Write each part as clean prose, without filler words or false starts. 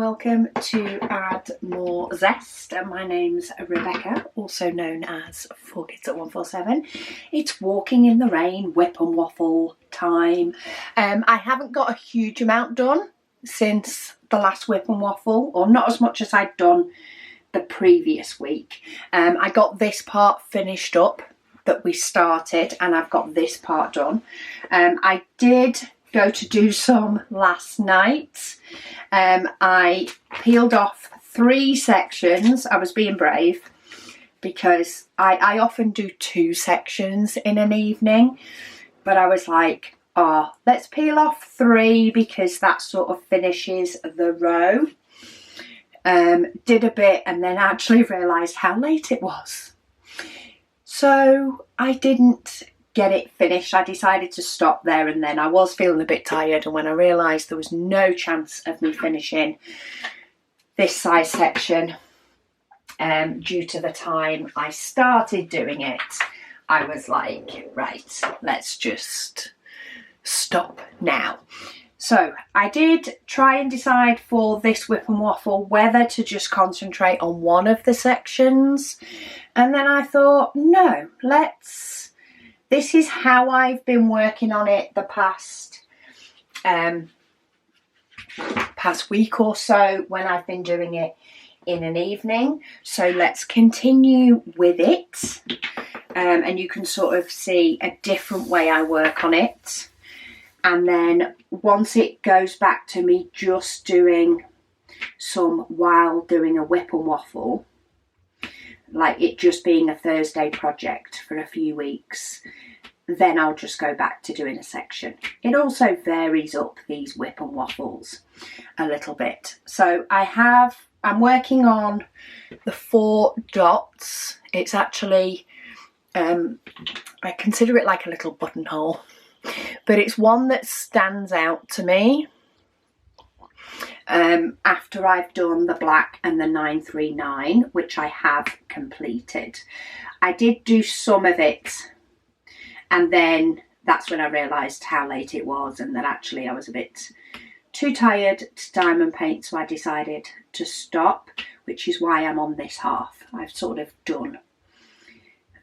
welcome to Add More Zest. My name's Rebecca, also known as 4Kids at 147. It's walking in the rain, whip and waffle time. I haven't got a huge amount done since the last whip and waffle, or not as much as I'd done the previous week. I got this part finished up that we started, and I've got this part done. I did go to do some last night. I peeled off 3 sections. I was being brave because I often do 2 sections in an evening, but I was like, oh, let's peel off 3 because that sort of finishes the row. Did a bit and then actually realised how late it was. So I didn't get it finished. I decided to stop there and then. I was feeling a bit tired, and when I realised there was no chance of me finishing this size section due to the time I started doing it, I was like, right, let's just stop now. So I did try and decide for this whip and waffle whether to just concentrate on one of the sections, and then I thought, no, this is how I've been working on it the past week or so when I've been doing it in an evening. So let's continue with it, and you can sort of see a different way I work on it. And then once it goes back to me just doing some while doing a whip and waffle, like it just being a Thursday project for a few weeks, then I'll just go back to doing a section. It also varies up these whip and waffles a little bit. So I'm working on the 4 dots. It's actually, I consider it like a little buttonhole, but it's one that stands out to me after I've done the black and the 939, which I have completed. I did do some of it, and then that's when I realised how late it was and that actually I was a bit too tired to diamond paint, so I decided to stop, which is why I'm on this half. I've sort of done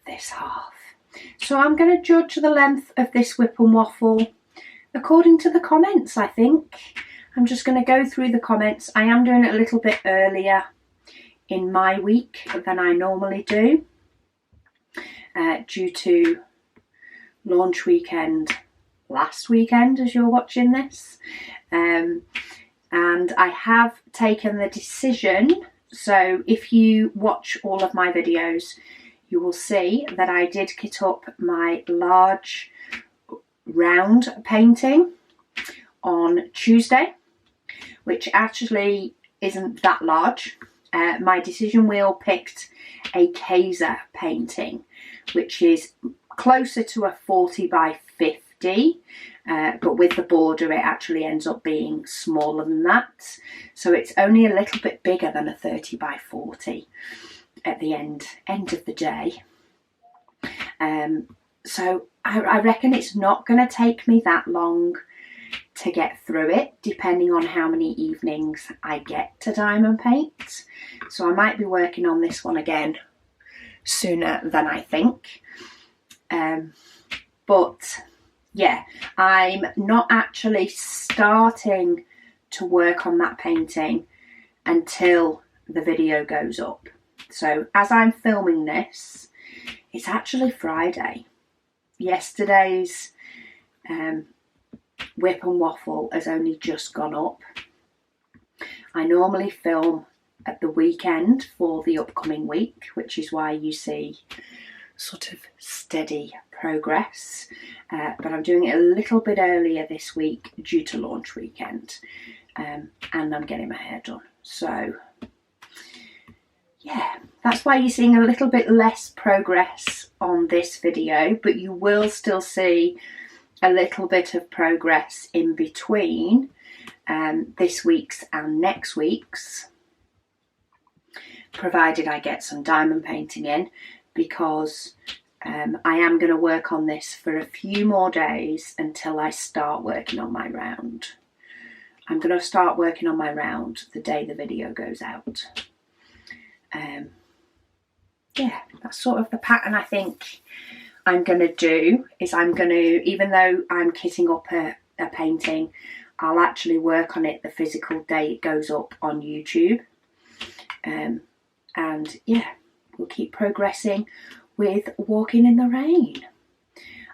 this half. So I'm going to judge the length of this whip and waffle according to the comments, I think. I'm just going to go through the comments. I am doing it a little bit earlier in my week than I normally do due to launch weekend last weekend as you're watching this. And I have taken the decision, so if you watch all of my videos, you will see that I did kit up my large round painting on Tuesday, which actually isn't that large. My decision wheel picked a Kaiser painting, which is closer to a 40 by 50, but with the border it actually ends up being smaller than that. So it's only a little bit bigger than a 30 by 40 at the end of the day. So I reckon it's not going to take me that long to get through it, depending on how many evenings I get to diamond paint. So I might be working on this one again sooner than I think. But yeah, I'm not actually starting to work on that painting until the video goes up. So as I'm filming this, it's actually Friday. Yesterday's whip and waffle has only just gone up. I normally film at the weekend for the upcoming week, which is why you see sort of steady progress, but I'm doing it a little bit earlier this week due to launch weekend, and I'm getting my hair done. So yeah, that's why you're seeing a little bit less progress on this video, but you will still see a little bit of progress in between this week's and next week's, provided I get some diamond painting in, because I am going to work on this for a few more days until I start working on my round. I'm going to start working on my round the day the video goes out. Yeah, that's sort of the pattern I think I'm going to do. Is I'm going to, even though I'm kitting up a painting, I'll actually work on it the physical day it goes up on YouTube. And yeah, we'll keep progressing with Walking in the Rain.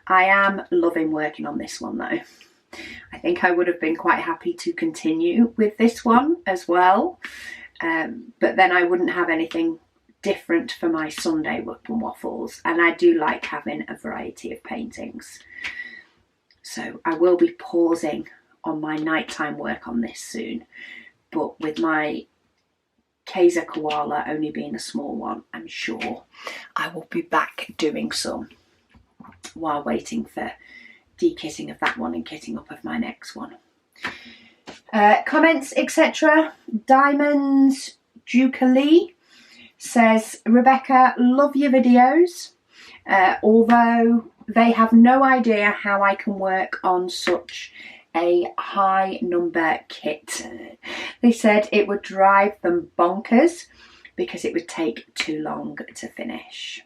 I am loving working on this one though. I think I would have been quite happy to continue with this one as well. But then I wouldn't have anything different for my Sunday WIP and waffles, and I do like having a variety of paintings. So I will be pausing on my nighttime work on this soon, but with my Kaiser koala only being a small one, I'm sure I will be back doing some while waiting for dekitting of that one and kitting up of my next one. Comments, etc. Diamonds Jubilee says, Rebecca, love your videos, although they have no idea how I can work on such a high number kit. They said it would drive them bonkers because it would take too long to finish.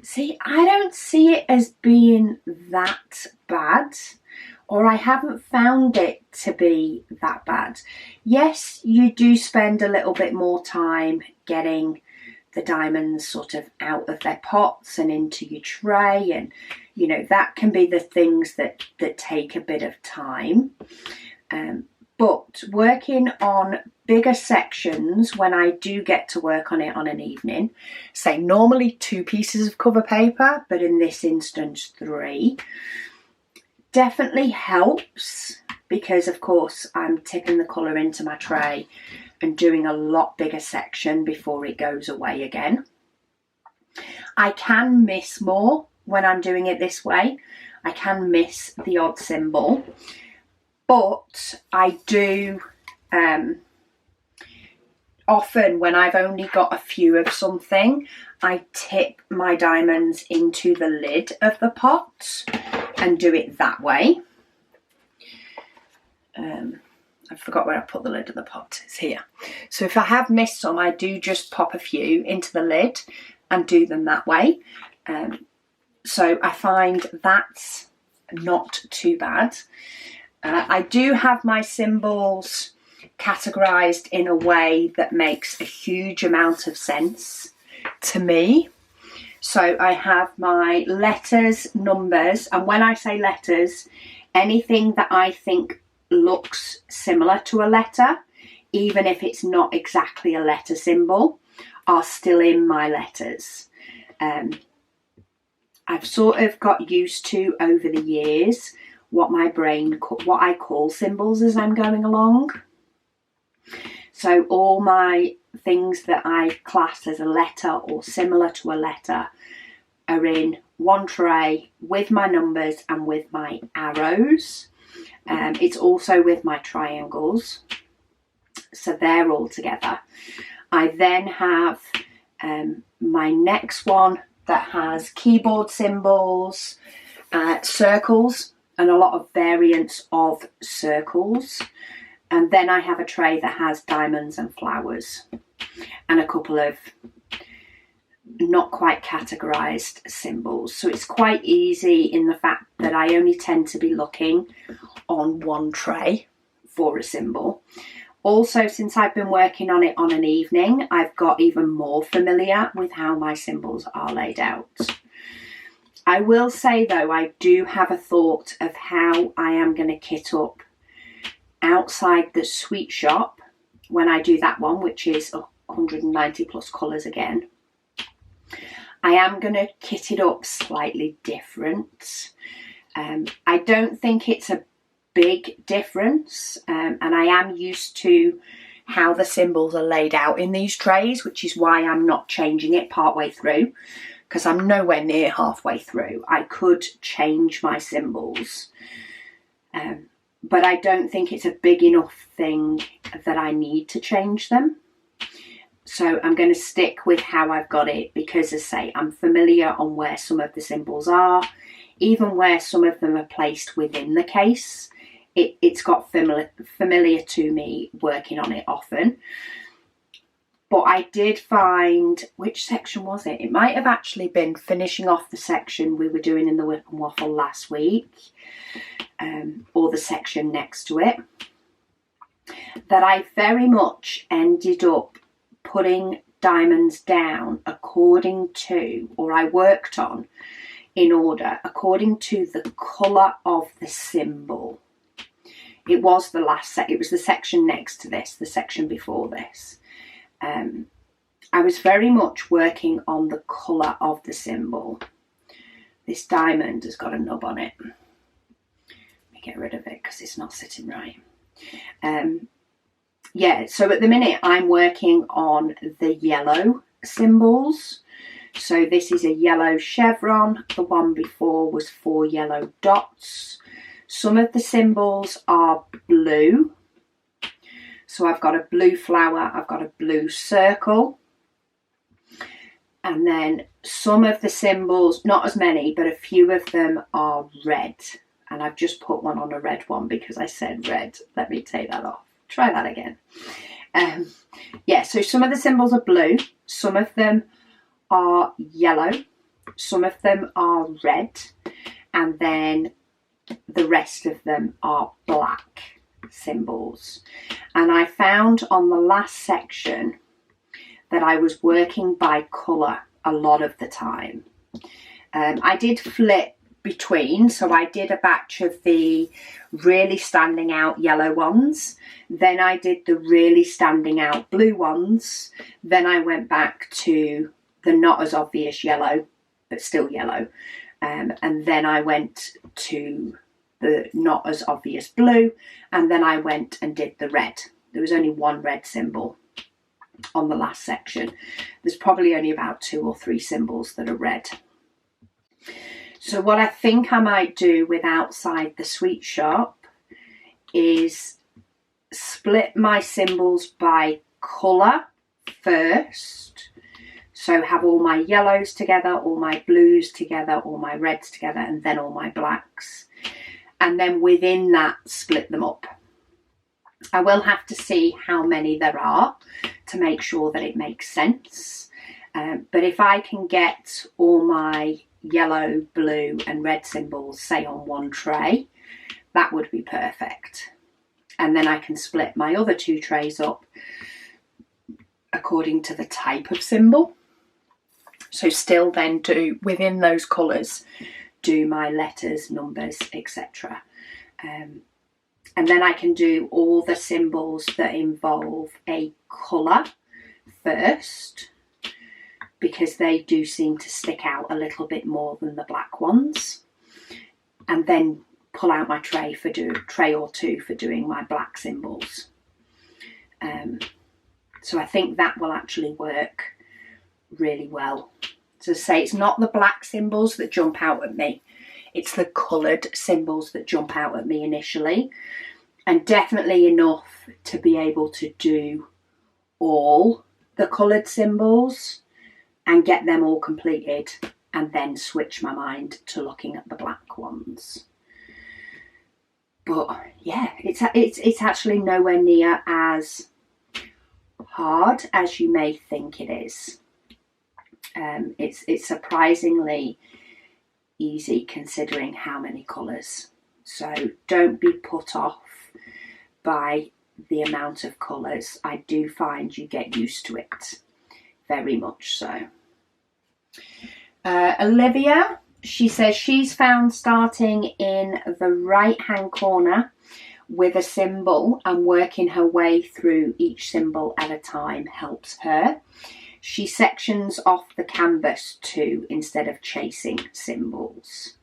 See, I don't see it as being that bad, or I haven't found it to be that bad. Yes, you do spend a little bit more time getting the diamonds sort of out of their pots and into your tray, and you know, that can be the things that take a bit of time. But working on bigger sections, when I do get to work on it on an evening, say normally 2 pieces of cover paper, but in this instance 3, definitely helps, because of course I'm tipping the colour into my tray and doing a lot bigger section before it goes away again. I can miss more when I'm doing it this way. I can miss the odd symbol, but I do often, when I've only got a few of something, I tip my diamonds into the lid of the pot and do it that way. I forgot where I put the lid of the pot. It's here. So if I have missed some, I do just pop a few into the lid and do them that way. So I find that's not too bad. I do have my symbols categorised in a way that makes a huge amount of sense to me. So I have my letters, numbers, and when I say letters, anything that I think looks similar to a letter, even if it's not exactly a letter symbol, are still in my letters. I've sort of got used to, over the years, what I call symbols as I'm going along. So all my things that I class as a letter or similar to a letter are in one tray with my numbers and with my arrows. It's also with my triangles, so they're all together. I then have my next one that has keyboard symbols, circles, and a lot of variants of circles. And then I have a tray that has diamonds and flowers and a couple of not quite categorised symbols. So it's quite easy in the fact that I only tend to be looking on one tray for a symbol. Also, since I've been working on it on an evening, I've got even more familiar with how my symbols are laid out. I will say though, I do have a thought of how I am going to kit up outside the sweet shop when I do that one, which is 190 plus colours again. I am going to kit it up slightly different. I don't think it's a big difference, and I am used to how the symbols are laid out in these trays, which is why I'm not changing it partway through, because I'm nowhere near halfway through. I could change my symbols, but I don't think it's a big enough thing that I need to change them. So I'm going to stick with how I've got it, because as I say, I'm familiar on where some of the symbols are, even where some of them are placed within the case. it's got familiar to me working on it often. But I did find, which section was it? It might have actually been finishing off the section we were doing in the WIP and Waffle last week, or the section next to it, that I very much ended up putting diamonds down according to, or I worked on in order, according to the colour of the symbol. It was the last it was the section next to this, the section before this. I was very much working on the colour of the symbol. This diamond has got a nub on it. Let me get rid of it because it's not sitting right. Yeah, so at the minute I'm working on the yellow symbols. So this is a yellow chevron. The one before was 4 yellow dots. Some of the symbols are blue. So I've got a blue flower, I've got a blue circle. And then some of the symbols, not as many, but a few of them are red. And I've just put one on a red one because I said red. Let me take that off. Try that again. Yeah, so some of the symbols are blue. Some of them are yellow. Some of them are red. And then the rest of them are black symbols. And I found on the last section that I was working by colour a lot of the time. I did flip between, so I did a batch of the really standing out yellow ones, then I did the really standing out blue ones, then I went back to the not as obvious yellow but still yellow, and then I went to the not as obvious blue, and then I went and did the red. There was only one red symbol on the last section. There's probably only about 2 or 3 symbols that are red. So what I think I might do with Outside the Sweet Shop is split my symbols by colour first. So have all my yellows together, all my blues together, all my reds together, and then all my blacks. And then within that, split them up. I will have to see how many there are to make sure that it makes sense. But if I can get all my yellow, blue and red symbols, say, on one tray, that would be perfect. And then I can split my other 2 trays up according to the type of symbol. So still then do, within those colours, do my letters, numbers, etc. And then I can do all the symbols that involve a colour first, because they do seem to stick out a little bit more than the black ones. And then pull out my tray or 2 for doing my black symbols. So I think that will actually work really well. So say it's not the black symbols that jump out at me, it's the coloured symbols that jump out at me initially, and definitely enough to be able to do all the coloured symbols and get them all completed, and then switch my mind to looking at the black ones. But yeah, it's actually nowhere near as hard as you may think it is. It's surprisingly easy considering how many colours. So don't be put off by the amount of colours. I do find you get used to it, very much so. Olivia, she says she's found starting in the right hand corner with a symbol and working her way through each symbol at a time helps her. She sections off the canvas too instead of chasing symbols.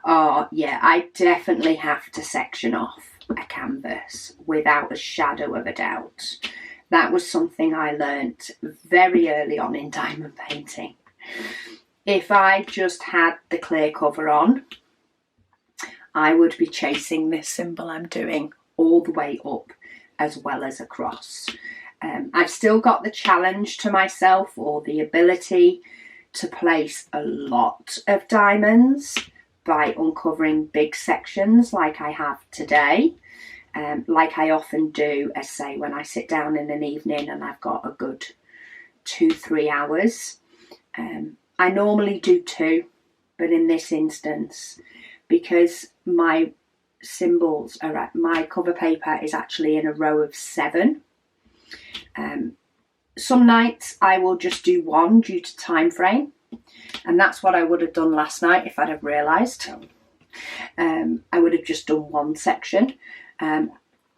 Oh yeah, I definitely have to section off a canvas without a shadow of a doubt. That was something I learnt very early on in diamond painting. If I just had the clear cover on, I would be chasing this symbol I'm doing all the way up as well as across. I've still got the challenge to myself, or the ability to place a lot of diamonds, by uncovering big sections like I have today, like I often do, as say when I sit down in an evening and I've got a good 2-3 hours. I normally do 2, but in this instance, because my symbols are at, my cover paper is actually in a row of 7. Some nights I will just do 1 due to time frame, and that's what I would have done last night if I'd have realised. I would have just done 1 section.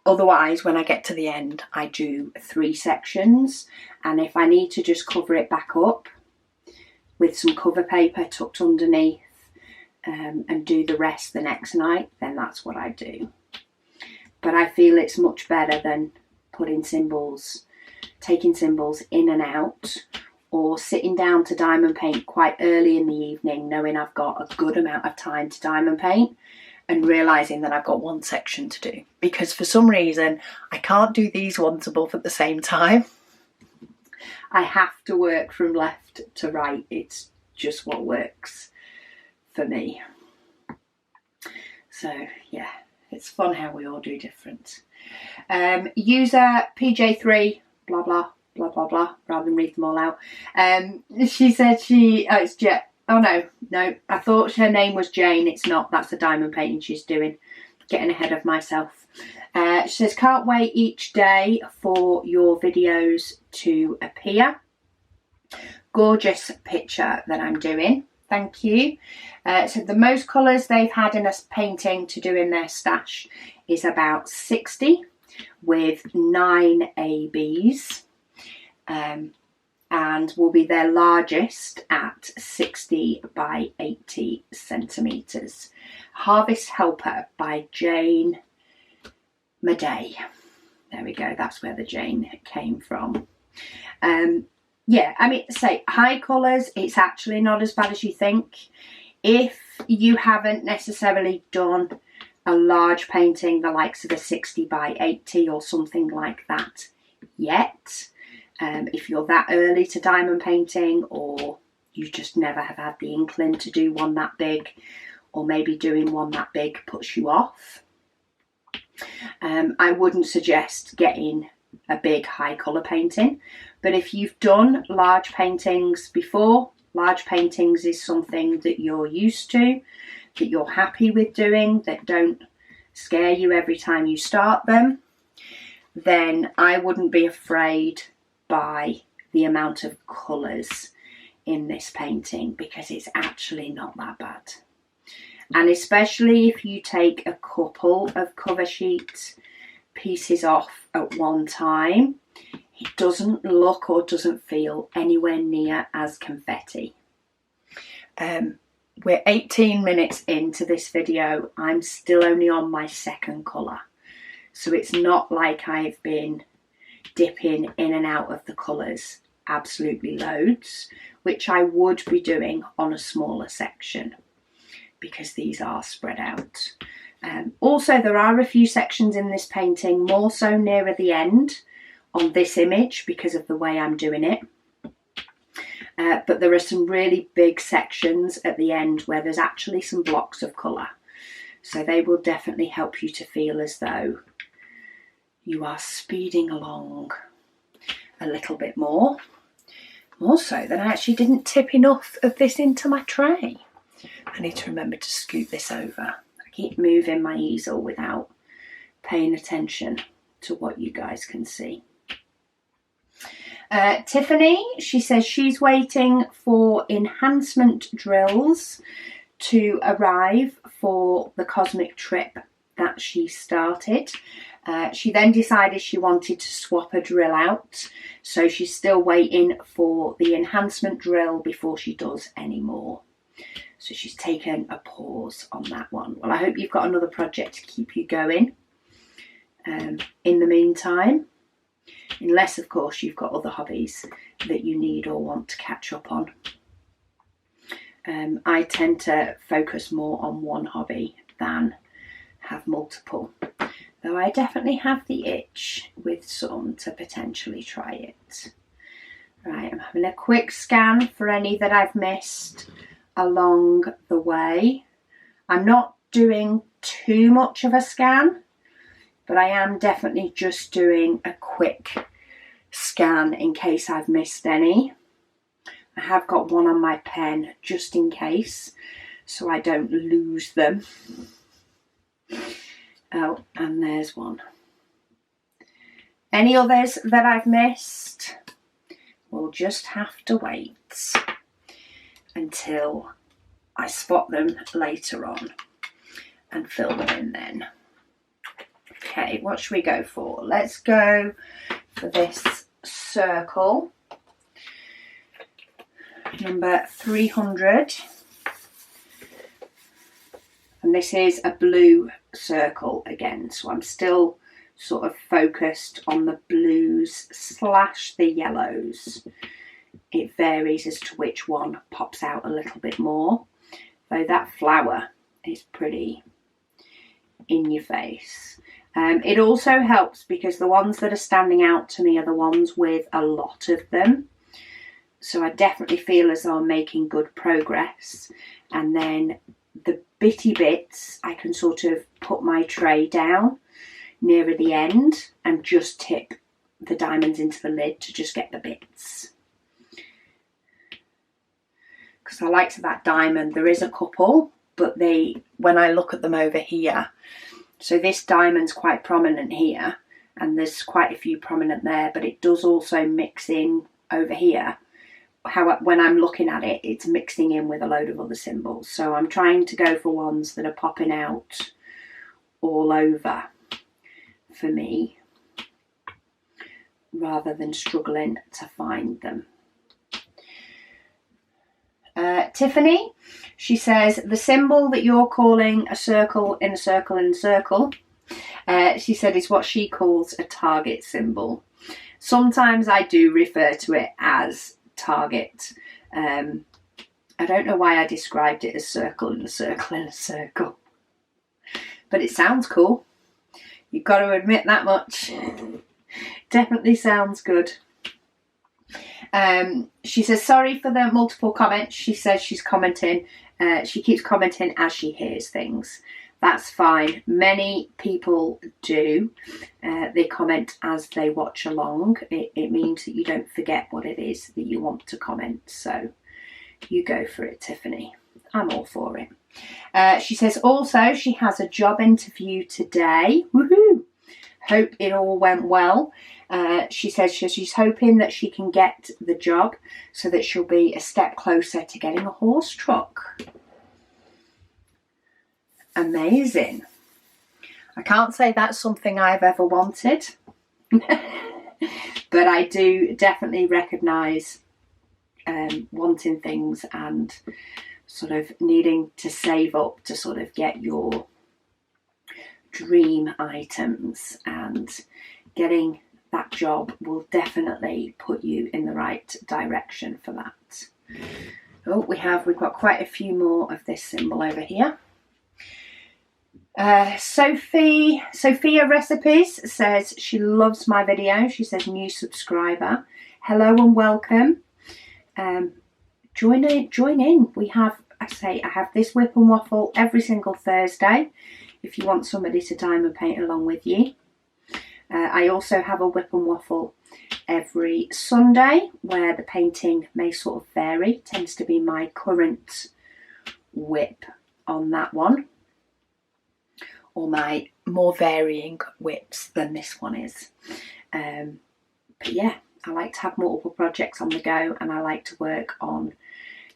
Otherwise, when I get to the end, I do 3 sections, and if I need to just cover it back up with some cover paper tucked underneath, and do the rest the next night, then that's what I do. But I feel it's much better than putting symbols, taking symbols in and out, or sitting down to diamond paint quite early in the evening knowing I've got a good amount of time to diamond paint and realising that I've got 1 section to do. Because for some reason I can't do these ones above at the same time. I have to work from left to right. It's just what works for me. So yeah, it's fun how we all do different. User PJ3 blah blah blah blah blah, rather than read them all out. She said it's Jet. Oh no, I thought her name was Jane. It's not. That's the diamond painting she's doing. Getting ahead of myself. She says, can't wait each day for your videos to appear. Gorgeous picture that I'm doing. Thank you. So the most colours they've had in a painting to do in their stash is about 60, with 9 ABs, and will be their largest at 60 by 80 centimetres. Harvest Helper by Jane Madej. There we go, that's where the Jane came from. Yeah, I mean, say high colours, it's actually not as bad as you think. If you haven't necessarily done a large painting, the likes of a 60 by 80 or something like that yet, if you're that early to diamond painting, or you just never have had the inkling to do one that big, or maybe doing one that big puts you off, I wouldn't suggest getting a big high colour painting. But if you've done large paintings before, large paintings is something that you're used to, that you're happy with doing, that don't scare you every time you start them, then I wouldn't be afraid by the amount of colours in this painting, because it's actually not that bad. And especially if you take a couple of cover sheet pieces off at one time, it doesn't look or doesn't feel anywhere near as confetti. We're 18 minutes into this video. I'm still only on my 2nd colour. So it's not like I've been dipping in and out of the colours absolutely loads, which I would be doing on a smaller section, because these are spread out. Also, there are a few sections in this painting, more so nearer the end on this image because of the way I'm doing it. But there are some really big sections at the end where there's actually some blocks of colour. So they will definitely help you to feel as though you are speeding along a little bit more. More so that I actually didn't tip enough of this into my tray. I need to remember to scoot this over. I keep moving my easel without paying attention to what you guys can see. Tiffany, she says she's waiting for enhancement drills to arrive for the cosmic trip that she started. She then decided she wanted to swap a drill out, so she's still waiting for the enhancement drill before she does any more. So she's taken a pause on that one. Well, I hope you've got another project to keep you going in the meantime. Unless, of course, you've got other hobbies that you need or want to catch up on. I tend to focus more on one hobby than have multiple. Though I definitely have the itch with some to potentially try it. Right, I'm having a quick scan for any that I've missed along the way. I'm not doing too much of a scan, but I am definitely just doing a quick scan in case I've missed any. I have got one on my pen just in case, so I don't lose them. Oh, and there's one. Any others that I've missed? We'll just have to wait until I spot them later on and fill them in then. Okay, what should we go for? Let's go for this circle, number 300. And this is a blue circle again, so I'm still sort of focused on the blues / the yellows. It varies as to which one pops out a little bit more, though that flower is pretty in your face. It also helps because the ones that are standing out to me are the ones with a lot of them. So I definitely feel as though I'm making good progress. And then the bitty bits, I can sort of put my tray down nearer the end and just tip the diamonds into the lid to just get the bits. Because I liked that diamond. There is a couple, but when I look at them over here, so this diamond's quite prominent here, and there's quite a few prominent there, but it does also mix in over here. When I'm looking at it, it's mixing in with a load of other symbols. So I'm trying to go for ones that are popping out all over for me, rather than struggling to find them. Tiffany, she says, the symbol that you're calling a circle in a circle in a circle, she said, is what she calls a target symbol. Sometimes I do refer to it as target. I don't know why I described it as circle in a circle in a circle, but it sounds cool. You've got to admit that much. Definitely sounds good. She says, sorry for the multiple comments. She says she's commenting. She keeps commenting as she hears things. That's fine. Many people do. They comment as they watch along. It means that you don't forget what it is that you want to comment. So you go for it, Tiffany. I'm all for it. She says also she has a job interview today. Woohoo! Hope it all went well. She says she's hoping that she can get the job so that she'll be a step closer to getting a horse truck. Amazing. I can't say that's something I've ever wanted, but I do definitely recognise wanting things and sort of needing to save up to sort of get your dream items, and getting that job will definitely put you in the right direction for that. Oh, we've got quite a few more of this symbol over here. Sophia Recipes says she loves my video. She says new subscriber. Hello and welcome. Join in. We have, I have this WIP and Waffle every single Thursday if you want somebody to diamond paint along with you. I also have a WIP and Waffle every Sunday where the painting may sort of vary. It tends to be my current WIP on that one, or my more varying WIPs than this one is. But yeah, I like to have multiple projects on the go, and I like to work on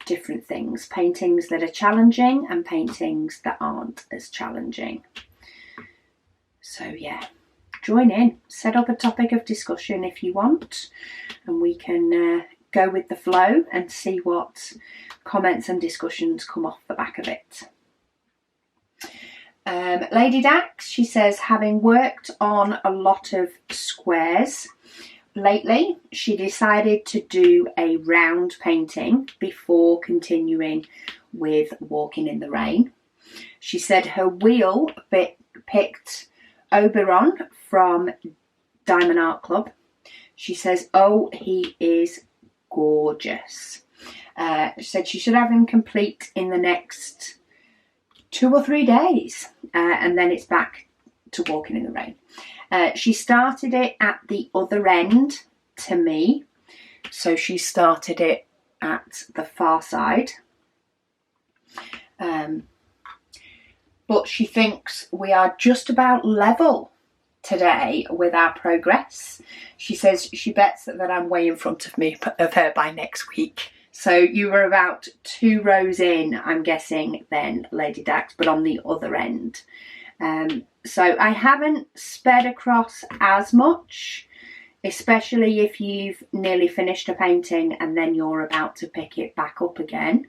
different things. Paintings that are challenging and paintings that aren't as challenging. So yeah, join in. Set up a topic of discussion if you want, and we can go with the flow and see what comments and discussions come off the back of it. Lady Dax, she says, having worked on a lot of squares lately, she decided to do a round painting before continuing with Walking in the Rain. She said her wheel picked Oberon from Diamond Art Club. She says, oh, he is gorgeous. She said she should have him complete in the next 2 or 3 days, and then it's back to walking in the rain. She started it at the other end to me, so she started it at the far side, but she thinks we are just about level today with our progress. She says she bets that I'm way in front of her by next week. So you were about 2 rows in, I'm guessing, then, Lady Dax, but on the other end. So I haven't sped across as much, especially if you've nearly finished a painting and then you're about to pick it back up again.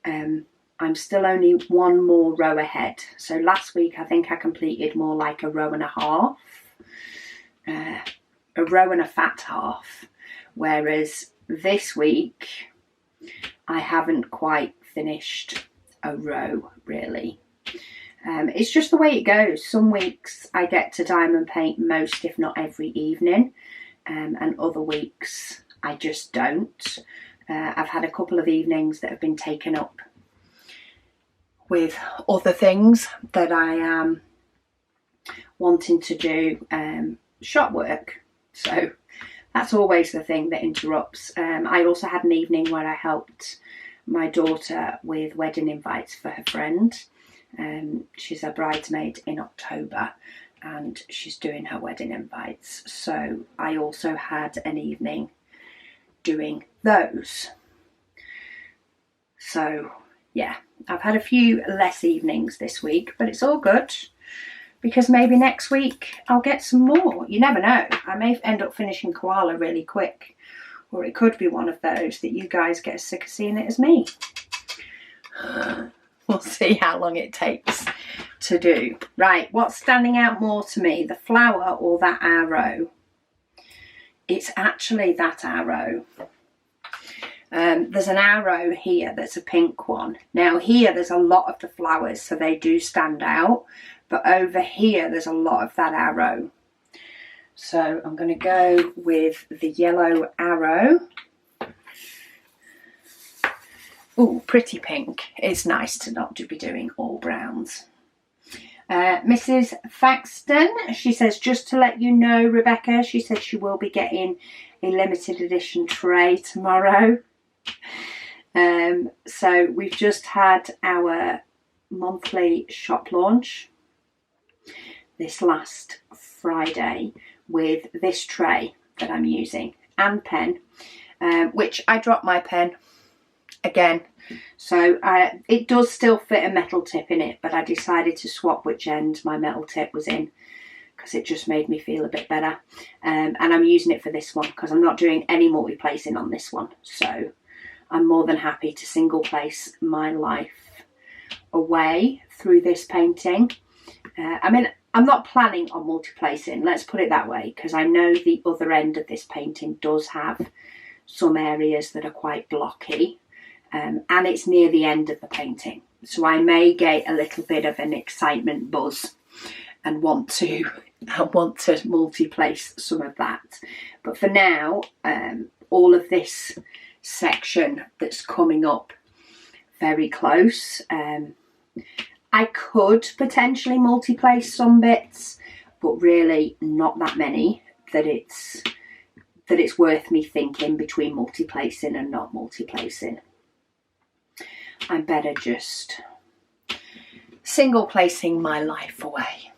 I'm still only 1 more row ahead. So last week I think I completed more like a row and a half, a row and a fat half, whereas this week I haven't quite finished a row really. It's just the way it goes. Some weeks I get to diamond paint most, if not every evening, and other weeks I just don't. I've had a couple of evenings that have been taken up with other things that I am wanting to do, shop work. So that's always the thing that interrupts. I also had an evening where I helped my daughter with wedding invites for her friend. She's a bridesmaid in October and she's doing her wedding invites. So I also had an evening doing those. So yeah, I've had a few less evenings this week, but it's all good because maybe next week I'll get some more. You never know. I may end up finishing Koala really quick, or it could be one of those that you guys get as sick of seeing it as me. We'll see how long it takes to do. Right, what's standing out more to me, the flower or that arrow? It's actually that arrow. There's an arrow here that's a pink one. Now here there's a lot of the flowers, so they do stand out, but over here there's a lot of that arrow. So I'm going to go with the yellow arrow. Oh, pretty pink. It's nice to not be doing all browns. Mrs. Thaxton, she says, just to let you know, Rebecca, she said she will be getting a limited edition tray tomorrow. So we've just had our monthly shop launch this last Friday with this tray that I'm using and pen, which I dropped my pen again, so it does still fit a metal tip in it, but I decided to swap which end my metal tip was in because it just made me feel a bit better, and I'm using it for this one because I'm not doing any multi-placing on this one, so I'm more than happy to single place my life away through this painting. I mean, I'm not planning on multi-placing, let's put it that way, because I know the other end of this painting does have some areas that are quite blocky. And it's near the end of the painting, so I may get a little bit of an excitement buzz and want to multi-place some of that. But for now, all of this section that's coming up very close, I could potentially multi-place some bits, but really not that many that it's worth me thinking between multi-placing and not multi-placing. I'm better just single placing my life away.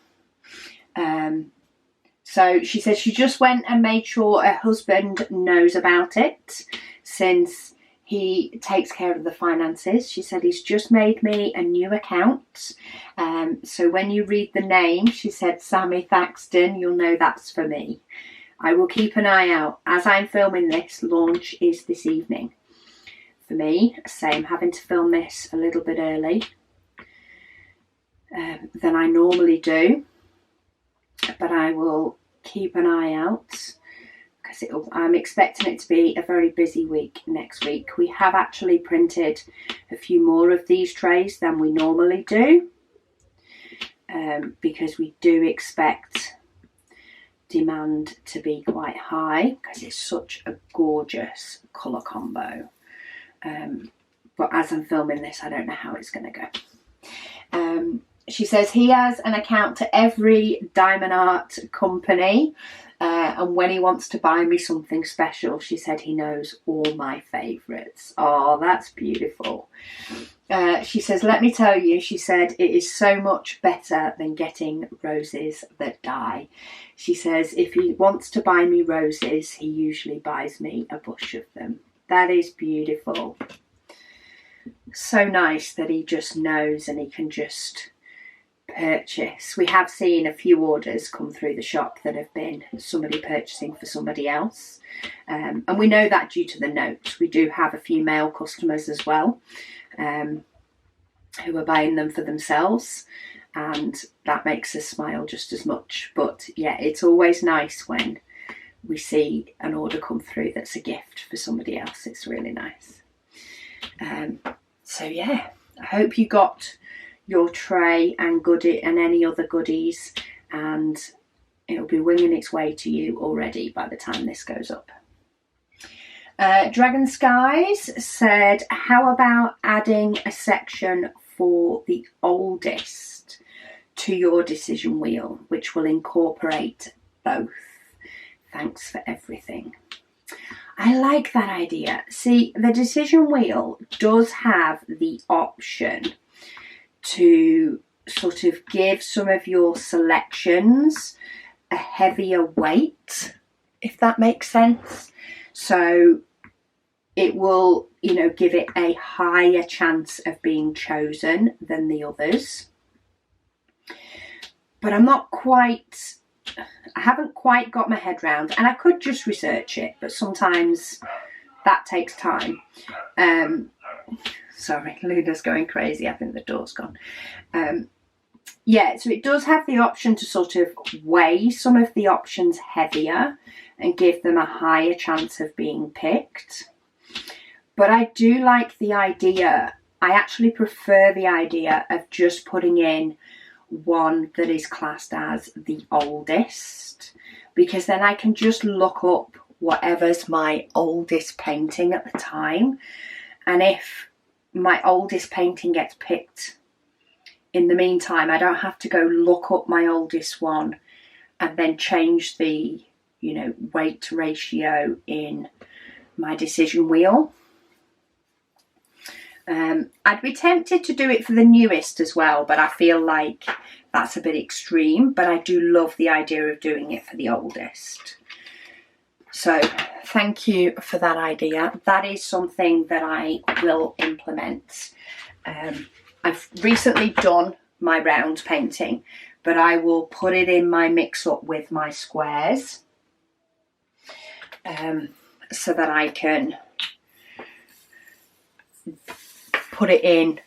So she says she just went and made sure her husband knows about it since he takes care of the finances. She said he's just made me a new account. So when you read the name, she said Sammy Thaxton, you'll know that's for me. I will keep an eye out. As I'm filming this, launch is this evening. For me, same, having to film this a little bit early than I normally do, but I will keep an eye out because I'm expecting it to be a very busy week next week. We have actually printed a few more of these trays than we normally do because we do expect demand to be quite high because it's such a gorgeous colour combo. But as I'm filming this, I don't know how it's going to go. She says he has an account to every diamond art company, and when he wants to buy me something special, she said he knows all my favourites. Oh, that's beautiful. She says, let me tell you, she said, it is so much better than getting roses that die. She says, if he wants to buy me roses, he usually buys me a bush of them. That is beautiful. So nice that he just knows and he can just purchase. We have seen a few orders come through the shop that have been somebody purchasing for somebody else. And we know that due to the note. We do have a few male customers as well, who are buying them for themselves, and that makes us smile just as much. But yeah, it's always nice when we see an order come through that's a gift for somebody else. It's really nice. So yeah, I hope you got your tray and goodie and any other goodies, and it'll be winging its way to you already by the time this goes up. Dragon Skies said, how about adding a section for the oldest to your decision wheel, which will incorporate both? Thanks for everything. I like that idea. See, the decision wheel does have the option to sort of give some of your selections a heavier weight, if that makes sense. So it will, you know, give it a higher chance of being chosen than the others. But I haven't quite got my head round, and I could just research it, but sometimes that takes time. Sorry, Luna's going crazy. I think the door's gone. Yeah, so it does have the option to sort of weigh some of the options heavier and give them a higher chance of being picked. But I do like the idea. I actually prefer the idea of just putting in one that is classed as the oldest, because then I can just look up whatever's my oldest painting at the time, and if my oldest painting gets picked in the meantime, I don't have to go look up my oldest one and then change the, you know, weight ratio in my decision wheel. I'd be tempted to do it for the newest as well, but I feel like that's a bit extreme. But I do love the idea of doing it for the oldest. So thank you for that idea. That is something that I will implement. I've recently done my round painting, but I will put it in my mix-up with my squares, so that I can put it in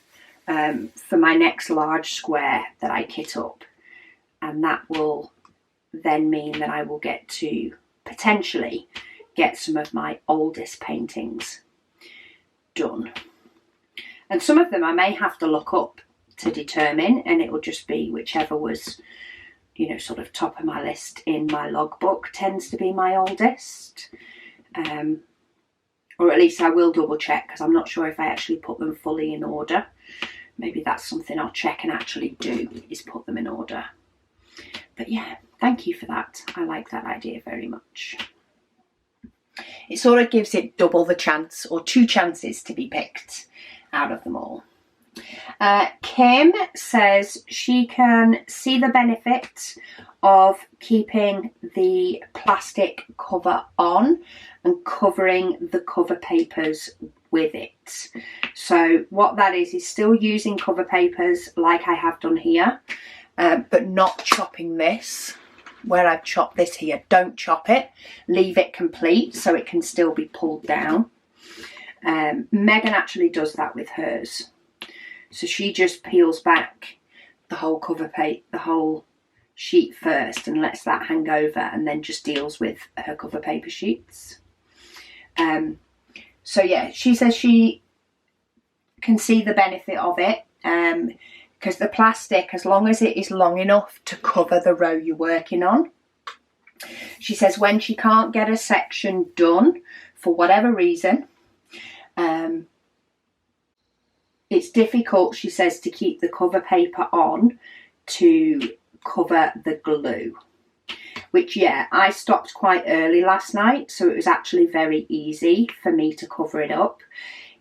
for my next large square that I kit up, and that will then mean that I will get to potentially get some of my oldest paintings done. And some of them I may have to look up to determine, and it will just be whichever was, you know, sort of top of my list in my logbook tends to be my oldest. Or at least I will double check, because I'm not sure if I actually put them fully in order. Maybe that's something I'll check and actually do, is put them in order. But yeah, thank you for that. I like that idea very much. It sort of gives it double the chance, or 2 chances to be picked out of them all. Kim says she can see the benefit of keeping the plastic cover on and covering the cover papers with it. So what that is still using cover papers like I have done here, but not chopping this where I've chopped this here. Don't chop it, leave it complete so it can still be pulled down. Megan actually does that with hers. So she just peels back the whole the whole sheet first and lets that hang over, and then just deals with her cover paper sheets. So yeah, she says she can see the benefit of it, because the plastic, as long as it is long enough to cover the row you're working on. She says when she can't get a section done for whatever reason, It's difficult, she says, to keep the cover paper on to cover the glue. Which, yeah, I stopped quite early last night, so it was actually very easy for me to cover it up.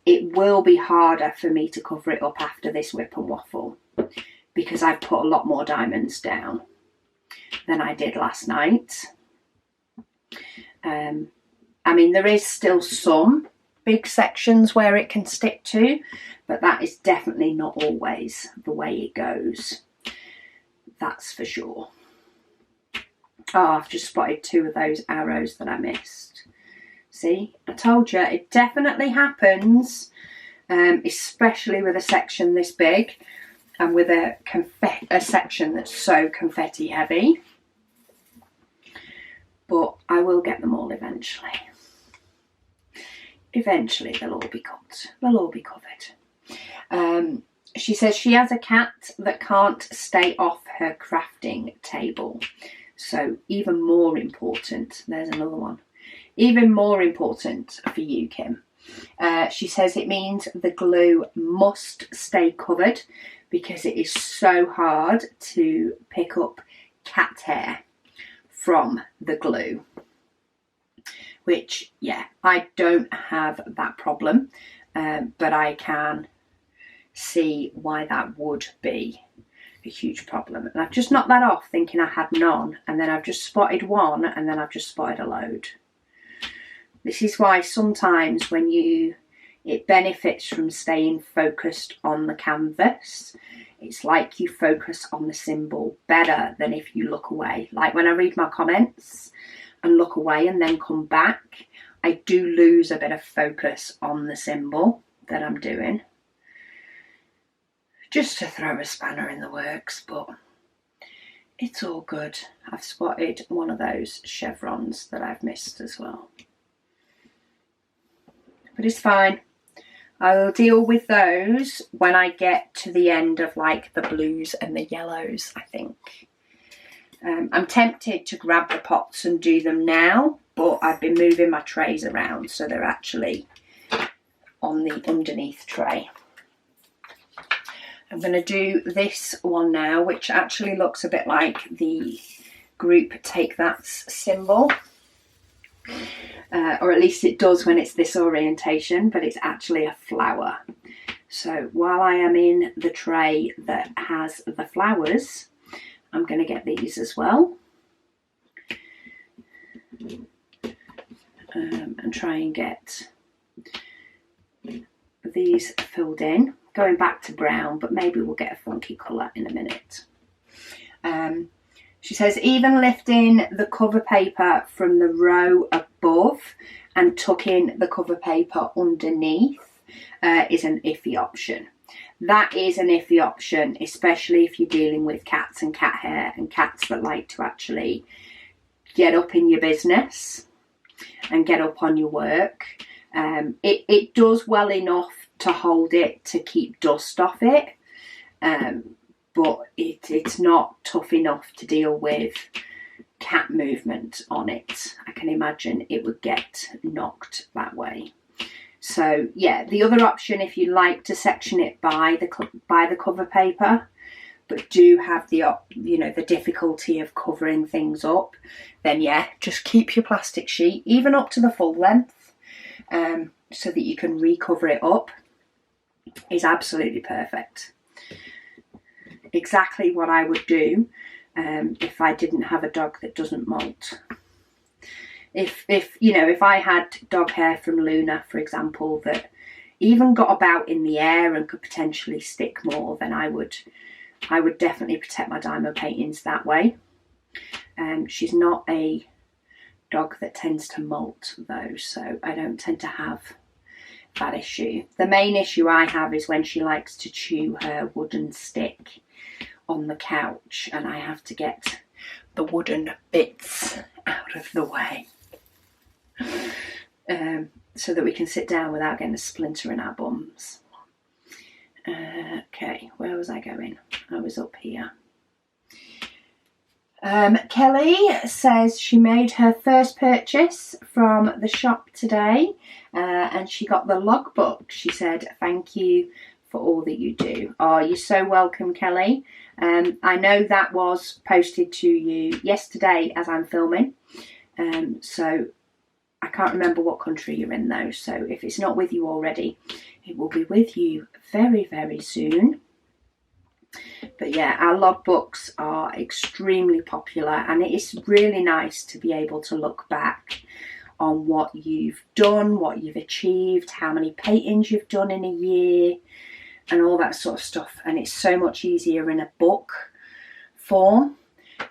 It will be harder for me to cover it up after this WIP and Waffle, because I've put a lot more diamonds down than I did last night. I mean, there is still some big sections where it can stick to, but that is definitely not always the way it goes. That's for sure. Oh, I've just spotted 2 of those arrows that I missed. See, I told you, it definitely happens, especially with a section this big and with a section that's so confetti heavy. But I will get them all eventually. Eventually they'll all be cut. They'll all be covered. She says she has a cat that can't stay off her crafting table. So even more important, there's another one. Even more important for you, Kim. She says it means the glue must stay covered because it is so hard to pick up cat hair from the glue. Which, yeah, I don't have that problem, but I can see why that would be a huge problem. And I've just knocked that off thinking I had none, and then I've just spotted one, and then I've just spotted a load. This is why sometimes when it benefits from staying focused on the canvas. It's like you focus on the symbol better than if you look away. Like when I read my comments and look away and then come back, I do lose a bit of focus on the symbol that I'm doing. Just to throw a spanner in the works, but it's all good. I've spotted one of those chevrons that I've missed as well. But it's fine. I'll deal with those when I get to the end of like the blues and the yellows, I think. I'm tempted to grab the pots and do them now, but I've been moving my trays around so they're actually on the underneath tray. I'm going to do this one now, which actually looks a bit like the group Take That's symbol. Or at least it does when it's this orientation, but it's actually a flower. So while I am in the tray that has the flowers, I'm going to get these as well. And try and get these filled in. Going back to brown, but maybe we'll get a funky colour in a minute. She says even lifting the cover paper from the row above and tucking the cover paper underneath is an iffy option. That is an iffy option, especially if you're dealing with cats and cat hair and cats that like to actually get up in your business and get up on your work. It does well enough to hold it to keep dust off it, but it's not tough enough to deal with cat movement on it. I can imagine it would get knocked that way. So yeah, the other option, if you like to section it by the cover paper, but do have the the difficulty of covering things up, then yeah, just keep your plastic sheet even up to the full length, so that you can recover it up. Is absolutely perfect. Exactly what I would do if I didn't have a dog that doesn't molt. If I had dog hair from Luna, for example, that even got about in the air and could potentially stick more, then I would definitely protect my diamond paintings that way. She's not a dog that tends to molt though, so I don't tend to have that issue. The main issue I have is when she likes to chew her wooden stick on the couch and I have to get the wooden bits out of the way so that we can sit down without getting a splinter in our bums. Okay, where was I going? I was up here. Kelly says she made her first purchase from the shop today and she got the logbook. She said, thank you for all that you do. Oh, you're so welcome, Kelly. I know that was posted to you yesterday as I'm filming. So I can't remember what country you're in though. So if it's not with you already, it will be with you very, very soon. But yeah, our logbooks are extremely popular, and it is really nice to be able to look back on what you've done, what you've achieved, how many paintings you've done in a year, and all that sort of stuff. And it's so much easier in a book form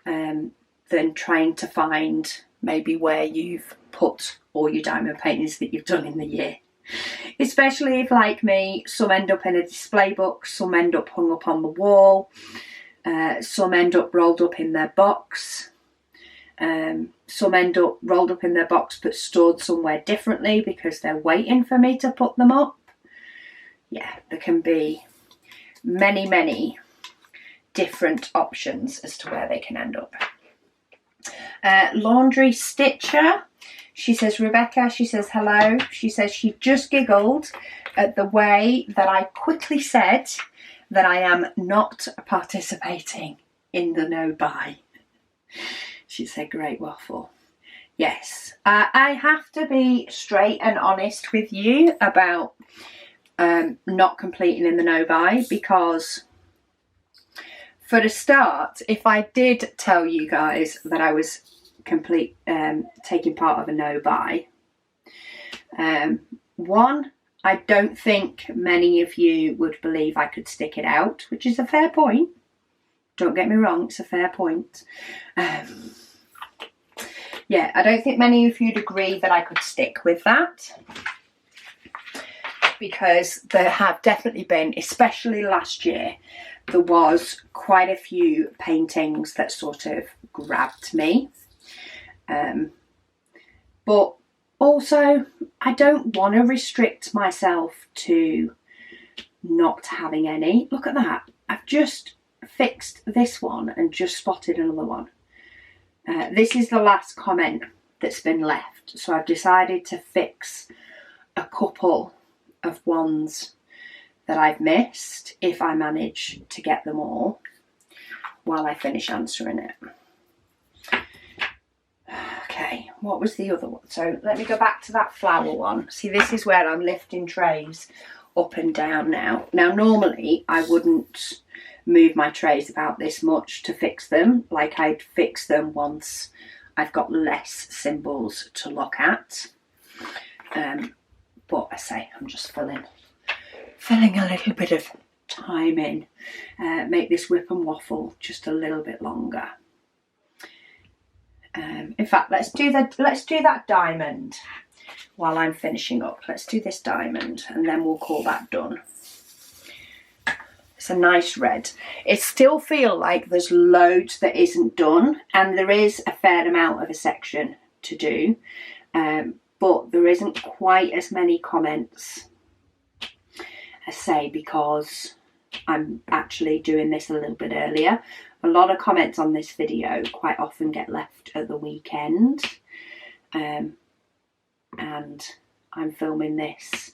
than trying to find maybe where you've put all your diamond paintings that you've done in the year. Especially if, like me, some end up in a display book, some end up hung up on the wall, some end up rolled up in their box, some end up rolled up in their box but stored somewhere differently because they're waiting for me to put them up. Yeah, there can be many, many different options as to where they can end up. Laundry Stitcher, she says, Rebecca, she says hello. She says she just giggled at the way that I quickly said that I am not participating in the no buy. She said, great waffle. Yes, I have to be straight and honest with you about not completing in the no buy, because for a start, if I did tell you guys that I was taking part of a no buy, one, I don't think many of you would believe I could stick it out, which is a fair point. Don't get me wrong, it's a fair point. Yeah, I don't think many of you'd agree that I could stick with that, because there have definitely been, especially last year, there was quite a few paintings that sort of grabbed me. But also, I don't want to restrict myself to not having any. Look at that. I've just fixed this one and just spotted another one. This is the last comment that's been left. So I've decided to fix a couple of ones that I've missed, if I manage to get them all, while I finish answering it. Okay, what was the other one? So let me go back to that flower one. See, this is where I'm lifting trays up and down now. Now, normally I wouldn't move my trays about this much to fix them. Like, I'd fix them once I've got less symbols to look at. But I say, I'm just filling a little bit of time in. Make this whip and waffle just a little bit longer. In fact, let's do that diamond while I'm finishing up. Let's do this diamond and then we'll call that done. It's a nice red. It still feels like there's loads that isn't done, and there is a fair amount of a section to do, but there isn't quite as many comments, I say, because I'm actually doing this a little bit earlier. A lot of comments on this video quite often get left at the weekend, and I'm filming this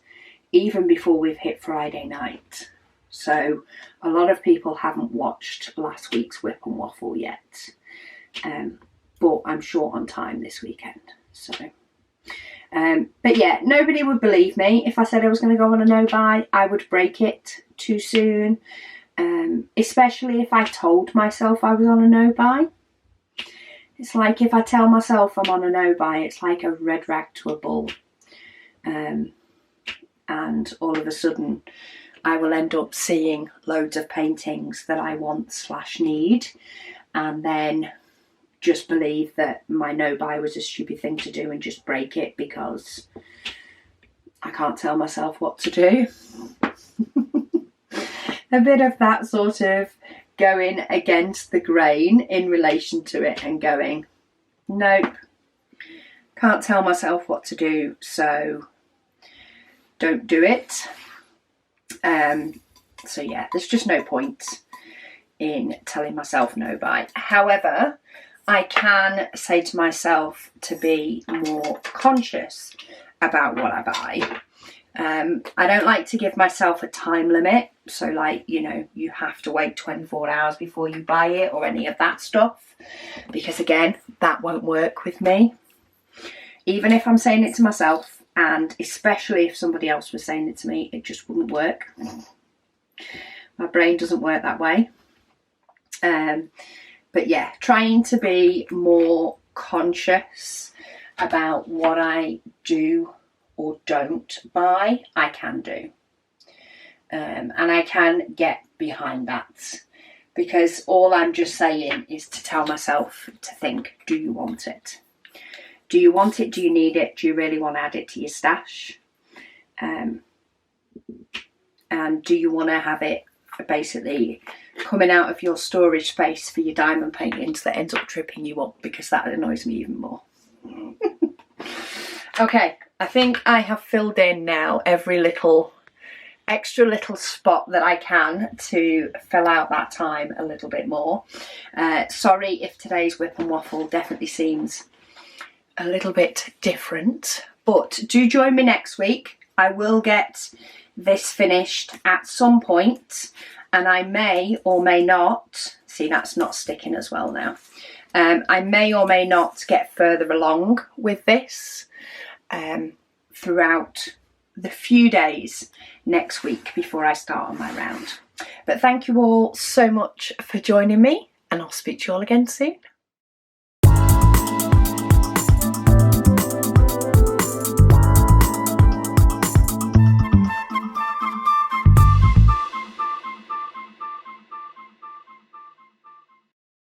even before we've hit Friday night. So a lot of people haven't watched last week's Whip and Waffle yet, but I'm short on time this weekend. So, but yeah, nobody would believe me if I said I was going to go on a no buy. I would break it too soon, especially if I told myself I was on a no buy. It's like if I tell myself I'm on a no buy, it's like a red rag to a bull, and all of a sudden I will end up seeing loads of paintings that I want/need, and then just believe that my no buy was a stupid thing to do and just break it because I can't tell myself what to do. A bit of that sort of going against the grain in relation to it and going, nope, can't tell myself what to do, so don't do it. So yeah, there's just no point in telling myself no buy. However, I can say to myself to be more conscious about what I buy, I don't like to give myself a time limit, so like, you know, you have to wait 24 hours before you buy it or any of that stuff, because again, that won't work with me. Even if I'm saying it to myself, and especially if somebody else was saying it to me, it just wouldn't work. My brain doesn't work that way. But yeah, trying to be more conscious about what I do or don't buy, I can do. And I can get behind that, because all I'm just saying is to tell myself to think, do you want it? Do you want it? Do you need it? Do you really want to add it to your stash? And do you want to have it basically coming out of your storage space for your diamond paintings that ends up tripping you up, because that annoys me even more. Okay, I think I have filled in now every extra little spot that I can to fill out that time a little bit more. Sorry if today's Whip and Waffle definitely seems a little bit different, but do join me next week. I will get this finished at some point, and I may or may not, see, that's not sticking as well now. I may or may not get further along with this throughout the few days next week before I start on my round. But thank you all so much for joining me, and I'll speak to you all again soon.